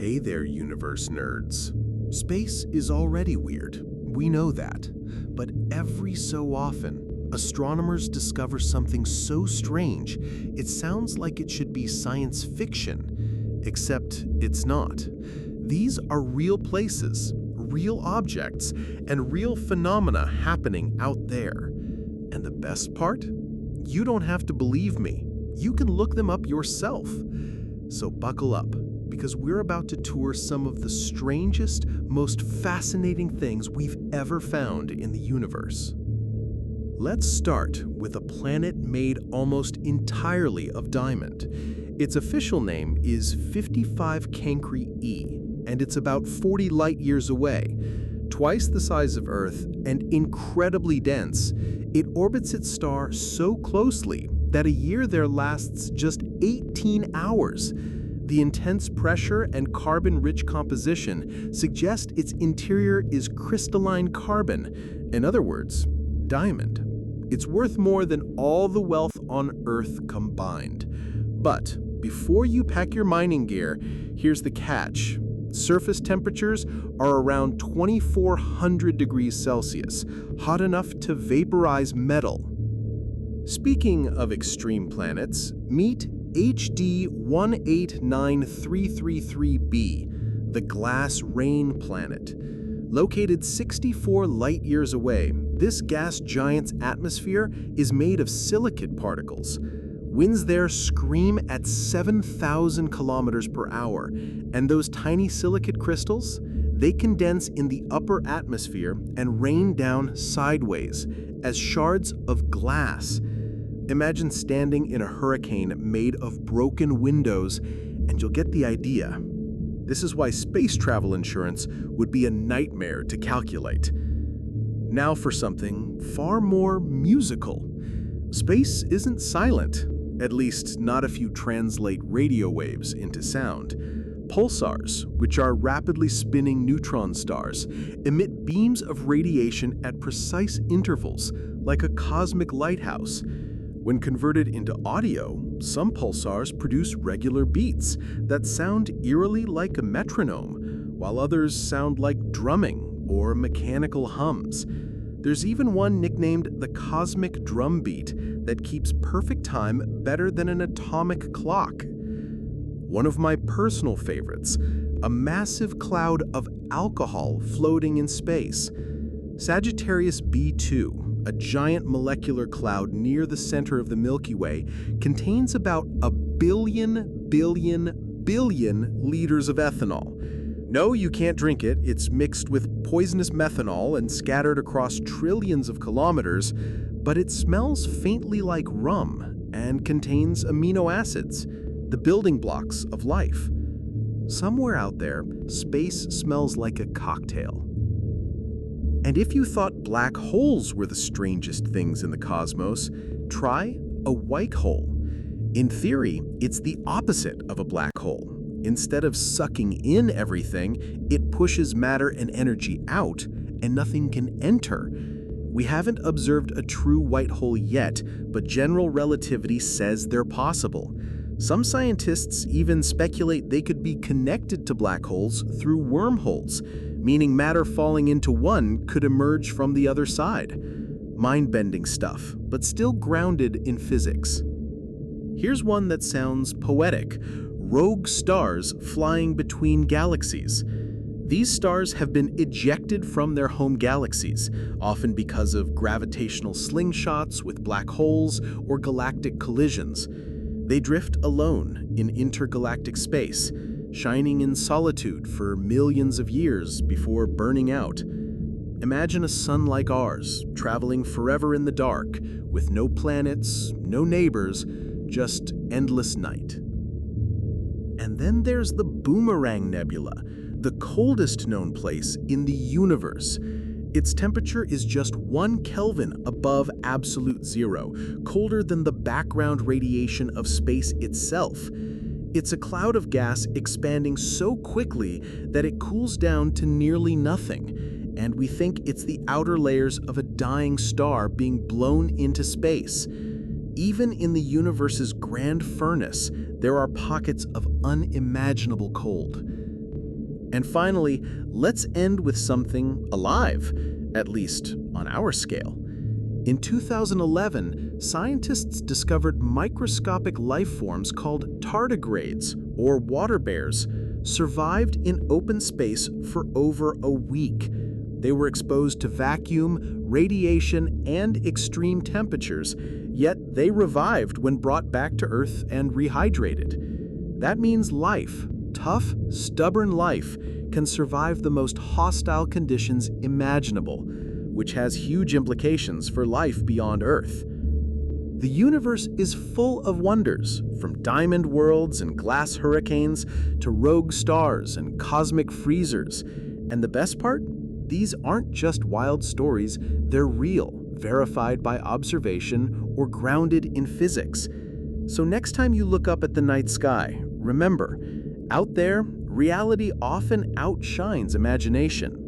Hey there, universe nerds. Space is already weird, we know that. But every so often, astronomers discover something so strange, it sounds like it should be science fiction, except it's not. These are real places, real objects, and real phenomena happening out there. And the best part? You don't have to believe me. You can look them up yourself. So buckle up, because we're about to tour some of the strangest, most fascinating things we've ever found in the universe. Let's start with a planet made almost entirely of diamond. Its official name is 55 Cancri E, and it's about 40 light-years away. Twice the size of Earth and incredibly dense, it orbits its star so closely that a year there lasts just 18 hours. The intense pressure and carbon-rich composition suggest its interior is crystalline carbon, in other words, diamond. It's worth more than all the wealth on Earth combined. But before you pack your mining gear, here's the catch. Surface temperatures are around 2,400 degrees Celsius, hot enough to vaporize metal. Speaking of extreme planets, meet HD 189333b, the Glass Rain planet. Located 64 light-years away, this gas giant's atmosphere is made of silicate particles. Winds there scream at 7,000 kilometers per hour, and those tiny silicate crystals, they condense in the upper atmosphere and rain down sideways as shards of glass. Imagine standing in a hurricane made of broken windows, and you'll get the idea. This is why space travel insurance would be a nightmare to calculate. Now for something far more musical. Space isn't silent, at least not if you translate radio waves into sound. Pulsars, which are rapidly spinning neutron stars, emit beams of radiation at precise intervals, like a cosmic lighthouse. When converted into audio, some pulsars produce regular beats that sound eerily like a metronome, while others sound like drumming or mechanical hums. There's even one nicknamed the cosmic drum beat that keeps perfect time better than an atomic clock. One of my personal favorites, a massive cloud of alcohol floating in space. Sagittarius B2, a giant molecular cloud near the center of the Milky Way, contains about 1 billion liters of ethanol. No, you can't drink it. It's mixed with poisonous methanol and scattered across trillions of kilometers, but it smells faintly like rum and contains amino acids, the building blocks of life. Somewhere out there, space smells like a cocktail. And if you thought black holes were the strangest things in the cosmos, try a white hole. In theory, it's the opposite of a black hole. Instead of sucking in everything, it pushes matter and energy out, and nothing can enter. We haven't observed a true white hole yet, but general relativity says they're possible. Some scientists even speculate they could be connected to black holes through wormholes, meaning matter falling into one could emerge from the other side. Mind-bending stuff, but still grounded in physics. Here's one that sounds poetic: rogue stars flying between galaxies. These stars have been ejected from their home galaxies, often because of gravitational slingshots with black holes or galactic collisions. They drift alone in intergalactic space, shining in solitude for millions of years before burning out. Imagine a sun like ours, traveling forever in the dark, with no planets, no neighbors, just endless night. And then there's the Boomerang Nebula, the coldest known place in the universe. Its temperature is just 1 Kelvin above absolute zero, colder than the background radiation of space itself. It's a cloud of gas expanding so quickly that it cools down to nearly nothing, and we think it's the outer layers of a dying star being blown into space. Even in the universe's grand furnace, there are pockets of unimaginable cold. And finally, let's end with something alive, at least on our scale. In 2011, scientists discovered microscopic life forms called tardigrades, or water bears, survived in open space for over a week. They were exposed to vacuum, radiation, and extreme temperatures, yet they revived when brought back to Earth and rehydrated. That means life, tough, stubborn life, can survive the most hostile conditions imaginable, which has huge implications for life beyond Earth. The universe is full of wonders, from diamond worlds and glass hurricanes to rogue stars and cosmic freezers. And the best part? These aren't just wild stories, they're real, verified by observation or grounded in physics. So next time you look up at the night sky, remember, out there, reality often outshines imagination.